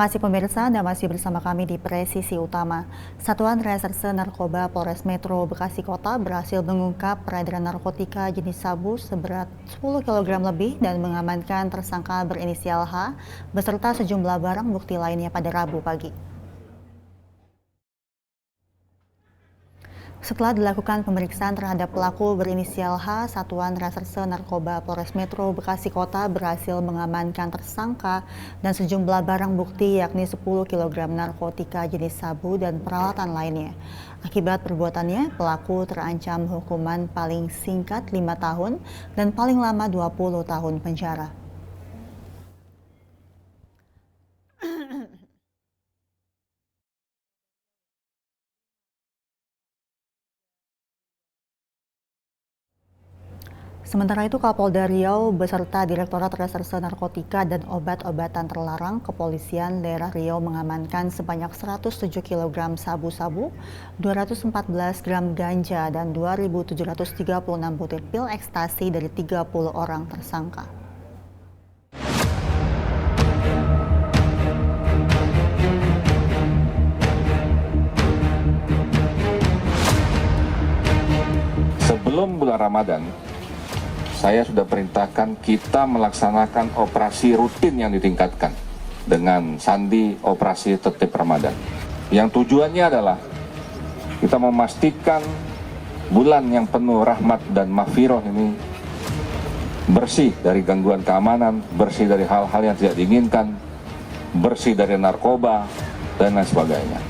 kasih pemirsa, Anda masih bersama kami di Presisi Utama. Satuan Reserse Narkoba Polres Metro Bekasi Kota berhasil mengungkap peredaran narkotika jenis sabu seberat 10 kg lebih dan mengamankan tersangka berinisial H beserta sejumlah barang bukti lainnya pada Rabu pagi. Setelah dilakukan pemeriksaan terhadap pelaku berinisial H, Satuan Reserse Narkoba Polres Metro Bekasi Kota berhasil mengamankan tersangka dan sejumlah barang bukti yakni 10 kg narkotika jenis sabu dan peralatan lainnya. Akibat perbuatannya, pelaku terancam hukuman paling singkat 5 tahun dan paling lama 20 tahun penjara. Sementara itu, Kapolda Riau beserta Direktorat Reserse Narkotika dan Obat-obatan Terlarang Kepolisian Daerah Riau mengamankan sebanyak 107 kg sabu-sabu, 214 gram ganja, dan 2.736 butir pil ekstasi dari 30 orang tersangka. Sebelum bulan Ramadan, saya sudah perintahkan kita melaksanakan operasi rutin yang ditingkatkan dengan sandi operasi tertib Ramadan. Yang tujuannya adalah kita memastikan bulan yang penuh rahmat dan maghfirah ini bersih dari gangguan keamanan, bersih dari hal-hal yang tidak diinginkan, bersih dari narkoba, dan lain sebagainya.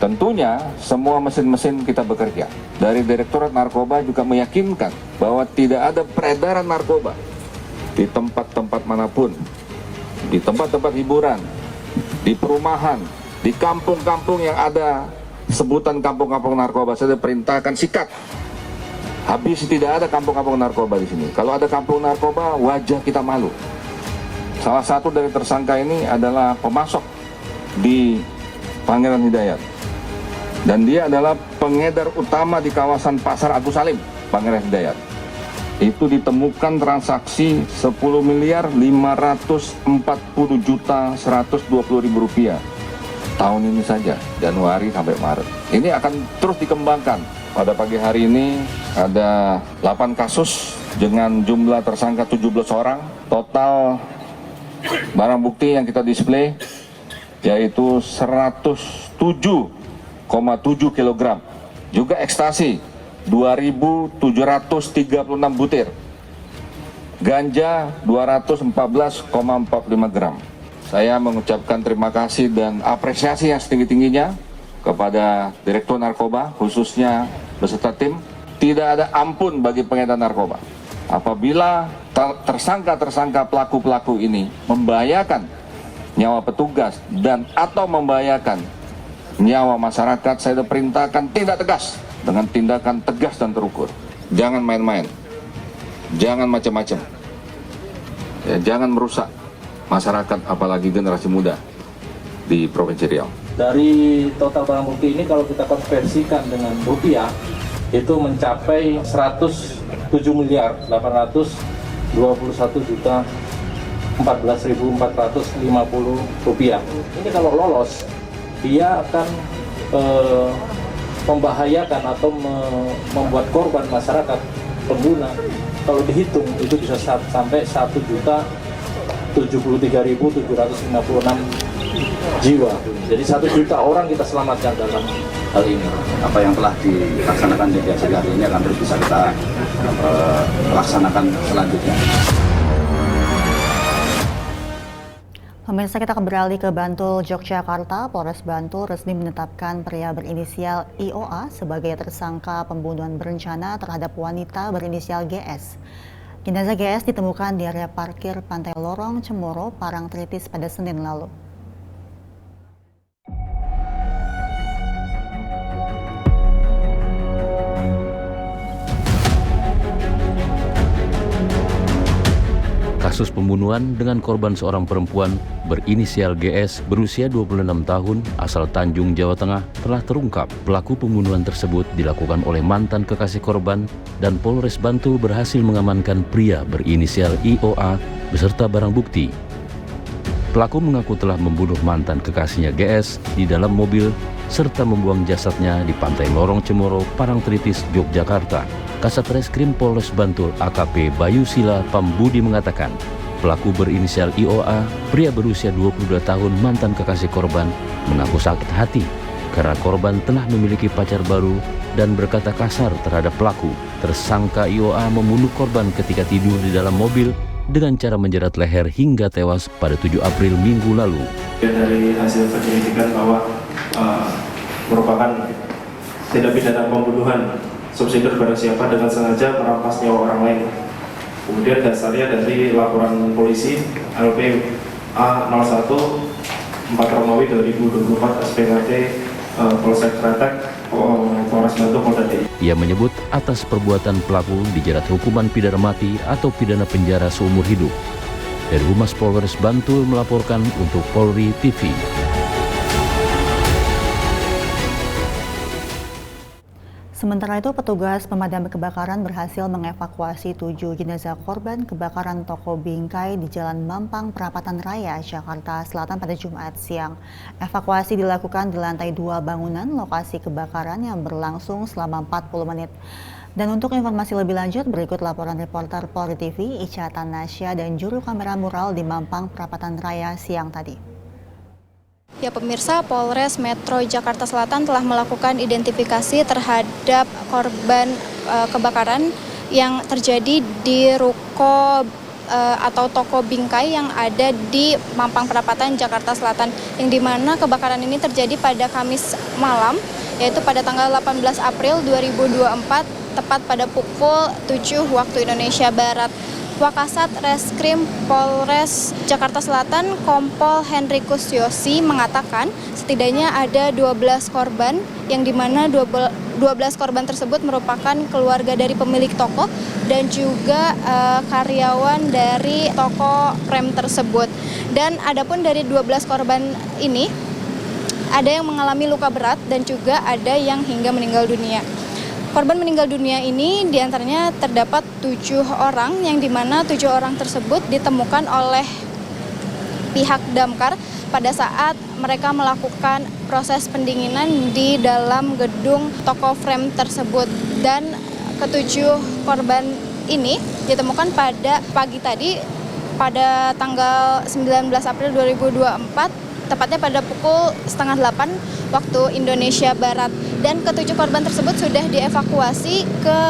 Tentunya semua mesin-mesin kita bekerja. Dari Direktorat Narkoba juga meyakinkan bahwa tidak ada peredaran narkoba di tempat-tempat manapun, di tempat-tempat hiburan, di perumahan, di kampung-kampung yang ada sebutan kampung-kampung narkoba. Saya perintahkan sikat. Habis tidak ada kampung-kampung narkoba di sini. Kalau ada kampung narkoba, wajah kita malu. Salah satu dari tersangka ini adalah pemasok di Pangeran Hidayat. Dan dia adalah pengedar utama di kawasan Pasar Agus Salim, Pangeran Hidayat. Itu ditemukan transaksi 10.540.120.000 rupiah tahun ini saja, Januari sampai Maret. Ini akan terus dikembangkan. Pada pagi hari ini ada 8 kasus dengan jumlah tersangka 17 orang. Total barang bukti yang kita display yaitu 107,7 kg, juga ekstasi 2.736 butir, ganja 214,45 gram. Saya mengucapkan terima kasih dan apresiasi yang setinggi-tingginya kepada Direktur Narkoba, khususnya beserta tim. Tidak ada ampun bagi pengedar narkoba. Apabila tersangka-tersangka pelaku-pelaku ini membahayakan nyawa petugas dan atau membahayakan nyawa masyarakat, saya perintahkan tindak tegas dengan tindakan tegas dan terukur. Jangan main-main, jangan macam-macam, ya, jangan merusak masyarakat, apalagi generasi muda di Provinsi Riau. Dari total barang bukti ini, kalau kita konversikan dengan rupiah, itu mencapai 107.821.14.450 rupiah. Ini kalau lolos, dia akan membahayakan atau membuat korban masyarakat pengguna. Kalau dihitung itu bisa sampai 1.073.756 jiwa. Jadi 1 juta orang kita selamatkan dalam hal ini. Apa yang telah dilaksanakan di hari ini akan terus bisa kita laksanakan selanjutnya. Pemirsa, kita akan beralih ke Bantul, Yogyakarta. Polres Bantul resmi menetapkan pria berinisial IOA sebagai tersangka pembunuhan berencana terhadap wanita berinisial GS. Jenazah GS ditemukan di area parkir Pantai Lorong, Cemoro, Parangtritis pada Senin lalu. Kasus pembunuhan dengan korban seorang perempuan berinisial GS berusia 26 tahun asal Tanjung, Jawa Tengah telah terungkap. Pelaku pembunuhan tersebut dilakukan oleh mantan kekasih korban dan Polres Bantul berhasil mengamankan pria berinisial IOA beserta barang bukti. Pelaku mengaku telah membunuh mantan kekasihnya GS di dalam mobil serta membuang jasadnya di Pantai Lorong Cemoro, Parangtritis, Yogyakarta. Kasat Reskrim Polres Bantul AKP Bayu Sila Pambudi mengatakan, pelaku berinisial IOA, pria berusia 22 tahun mantan kekasih korban, mengaku sakit hati karena korban telah memiliki pacar baru dan berkata kasar terhadap pelaku. Tersangka IOA membunuh korban ketika tidur di dalam mobil dengan cara menjerat leher hingga tewas pada 7 April minggu lalu. Dari hasil penyelidikan bahwa merupakan tindak pidana pembunuhan subsidiar barang siapa dengan sengaja merampas nyawa orang lain. Kemudian dasarnya dari laporan polisi LPA 01 4 Romawi 2024 SPKT Polsek Kretek Polres Bantul Polda DI. Ia menyebut atas perbuatan pelaku dijerat hukuman pidana mati atau pidana penjara seumur hidup. Dari Humas Polres Bantul melaporkan untuk Polri TV. Sementara itu, petugas pemadam kebakaran berhasil mengevakuasi 7 jenazah korban kebakaran toko bingkai di Jalan Mampang, Perapatan Raya, Jakarta Selatan pada Jumat siang. Evakuasi dilakukan di lantai 2 bangunan lokasi kebakaran yang berlangsung selama 40 menit. Dan untuk informasi lebih lanjut, berikut laporan reporter Polri TV, Ica Tanasya dan juru kamera mural di Mampang, Perapatan Raya siang tadi. Ya pemirsa, Polres Metro Jakarta Selatan telah melakukan identifikasi terhadap korban kebakaran yang terjadi di ruko atau toko bingkai yang ada di Mampang Perapatan Jakarta Selatan, yang dimana kebakaran ini terjadi pada Kamis malam, yaitu pada tanggal 18 April 2024, tepat pada pukul 7 waktu Indonesia Barat. Wakasat Reskrim Polres Jakarta Selatan Kompol Henrikus Yosi mengatakan setidaknya ada 12 korban, yang dimana 12 korban tersebut merupakan keluarga dari pemilik toko dan juga karyawan dari toko frame tersebut. Dan adapun dari 12 korban ini, ada yang mengalami luka berat dan juga ada yang hingga meninggal dunia. Korban meninggal dunia ini diantaranya terdapat 7 orang, yang dimana 7 orang tersebut ditemukan oleh pihak damkar pada saat mereka melakukan proses pendinginan di dalam gedung toko frame tersebut. Dan ke-7 korban ini ditemukan pada pagi tadi pada tanggal 19 April 2024, tepatnya pada pukul 7:30 waktu Indonesia Barat. Dan ke-7 korban tersebut sudah dievakuasi ke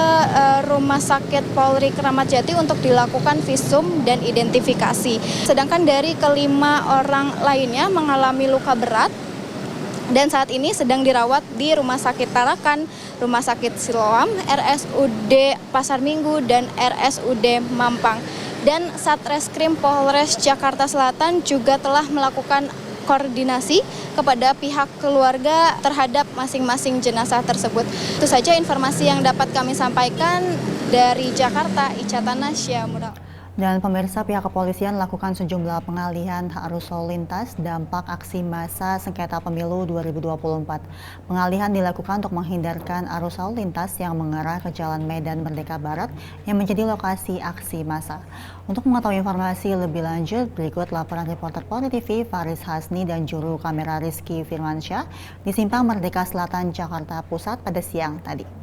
Rumah Sakit Polri Kramat Jati untuk dilakukan visum dan identifikasi. Sedangkan dari ke-5 orang lainnya mengalami luka berat dan saat ini sedang dirawat di Rumah Sakit Tarakan, Rumah Sakit Siloam, RSUD Pasar Minggu, dan RSUD Mampang. Dan Satreskrim Polres Jakarta Selatan juga telah melakukan koordinasi kepada pihak keluarga terhadap masing-masing jenazah tersebut. Itu saja informasi yang dapat kami sampaikan dari Jakarta, Ica Tanasya. Dan pemirsa, pihak kepolisian lakukan sejumlah pengalihan arus lalu lintas dampak aksi massa sengketa pemilu 2024. Pengalihan dilakukan untuk menghindarkan arus lalu lintas yang mengarah ke Jalan Medan Merdeka Barat yang menjadi lokasi aksi massa. Untuk mengetahui informasi lebih lanjut, berikut laporan reporter Polri TV Faris Hasni dan juru kamera Rizky Firmansyah di Simpang Merdeka Selatan, Jakarta Pusat pada siang tadi.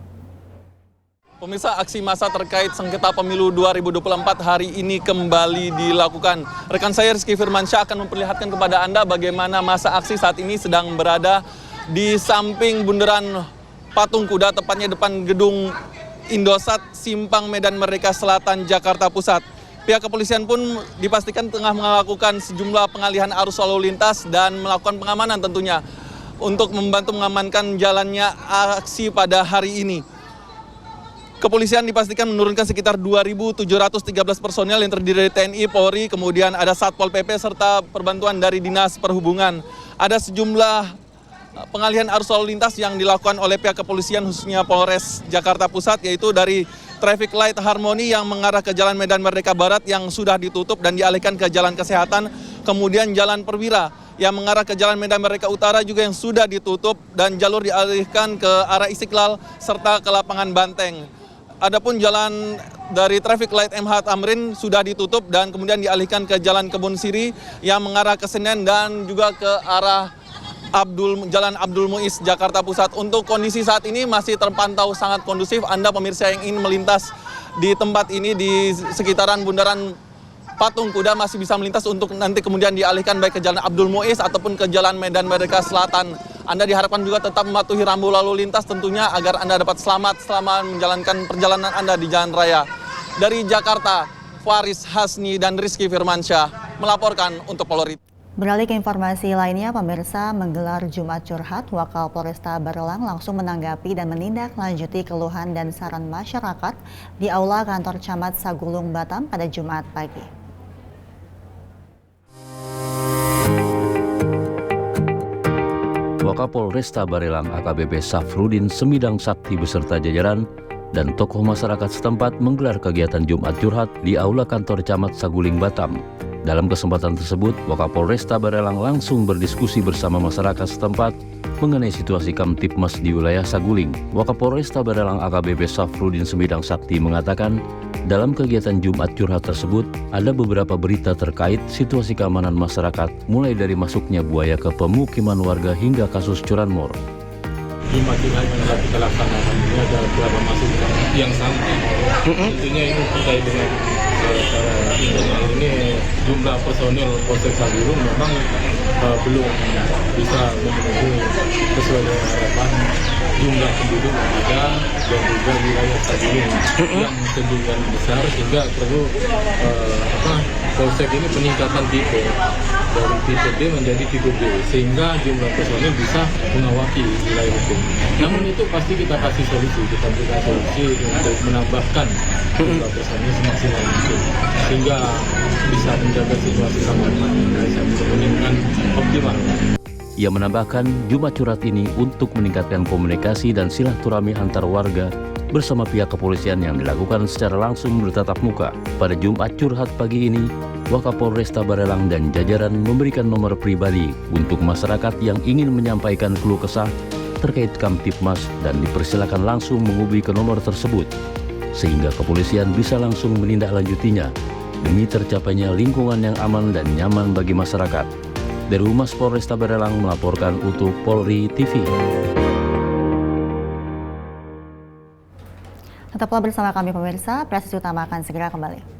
Pemirsa, aksi massa terkait sengketa pemilu 2024 hari ini kembali dilakukan. Rekan saya Rizky Firmansyah akan memperlihatkan kepada Anda bagaimana massa aksi saat ini sedang berada di samping bundaran Patung Kuda, tepatnya depan gedung Indosat Simpang Medan Merdeka Selatan, Jakarta Pusat. Pihak kepolisian pun dipastikan tengah melakukan sejumlah pengalihan arus lalu lintas dan melakukan pengamanan tentunya untuk membantu mengamankan jalannya aksi pada hari ini. Kepolisian dipastikan menurunkan sekitar 2.713 personel yang terdiri dari TNI, Polri, kemudian ada Satpol PP serta perbantuan dari Dinas Perhubungan. Ada sejumlah pengalihan arus lalu lintas yang dilakukan oleh pihak kepolisian khususnya Polres Jakarta Pusat, yaitu dari traffic light Harmoni yang mengarah ke Jalan Medan Merdeka Barat yang sudah ditutup dan dialihkan ke Jalan Kesehatan, kemudian Jalan Perwira yang mengarah ke Jalan Medan Merdeka Utara juga yang sudah ditutup dan jalur dialihkan ke arah Istiqlal serta ke Lapangan Banteng. Adapun jalan dari traffic light MH Tamrin sudah ditutup dan kemudian dialihkan ke Jalan Kebun Siri yang mengarah ke Senen dan juga ke arah Jalan Abdul Muiz, Jakarta Pusat. Untuk kondisi saat ini masih terpantau sangat kondusif. Anda pemirsa yang ingin melintas di tempat ini di sekitaran Bundaran Patung Kuda masih bisa melintas untuk nanti kemudian dialihkan baik ke Jalan Abdul Muiz ataupun ke Jalan Medan Merdeka Selatan. Anda diharapkan juga tetap mematuhi rambu lalu lintas tentunya agar Anda dapat selamat selama menjalankan perjalanan Anda di jalan raya. Dari Jakarta, Faris Hasni dan Rizky Firmansyah melaporkan untuk Polri. Beralih ke informasi lainnya, pemirsa, menggelar Jumat Curhat, Wakapolresta Barelang langsung menanggapi dan menindaklanjuti keluhan dan saran masyarakat di Aula Kantor Camat Sagulung, Batam pada Jumat pagi. Wakapolresta Barelang AKBP Safrudin Semidang Sakti beserta jajaran dan tokoh masyarakat setempat menggelar kegiatan Jumat Curhat di Aula Kantor Camat Saguling, Batam. Dalam kesempatan tersebut, Wakapolresta Barelang langsung berdiskusi bersama masyarakat setempat mengenai situasi Kamtipmas di wilayah Saguling. Wakapolresta Barelang AKBP Safrudin Semidang Sakti mengatakan, dalam kegiatan Jumat Curhat tersebut, ada beberapa berita terkait situasi keamanan masyarakat, mulai dari masuknya buaya ke pemukiman warga hingga kasus curanmor. Jumat Curhat yang telah kita laksanakan ini ada beberapa masukan yang sama. Tentunya ini terkait dengan ini jumlah personil Polsek Sagulung memang belum bisa memenuhi sesuai dengan harapan jumlah penduduk yang ada dan juga wilayah Sagulung yang sedemikian besar sehingga perlu Polsek ini peningkatan tipe dari tipe D menjadi tipe B sehingga jumlah personil bisa mengawaki wilayah hukum. Namun itu pasti kita kasih solusi, kita berikan solusi untuk menambahkan jumlah personil semaksimal mungkin sehingga bisa menjaga situasi keamanan Indonesia dengan optimal. Ia menambahkan Jumat Curhat ini untuk meningkatkan komunikasi dan silaturahmi antar warga bersama pihak kepolisian yang dilakukan secara langsung bertatap muka. Pada Jumat Curhat pagi ini, Wakapolresta Barelang dan jajaran memberikan nomor pribadi untuk masyarakat yang ingin menyampaikan keluh kesah terkait Kamtipmas dan dipersilakan langsung menghubungi ke nomor tersebut sehingga kepolisian bisa langsung menindaklanjutinya demi tercapainya lingkungan yang aman dan nyaman bagi masyarakat. Dari Humas Polresta Barelang melaporkan untuk Polri TV. Tetaplah bersama kami pemirsa, Presisi Utama akan segera kembali.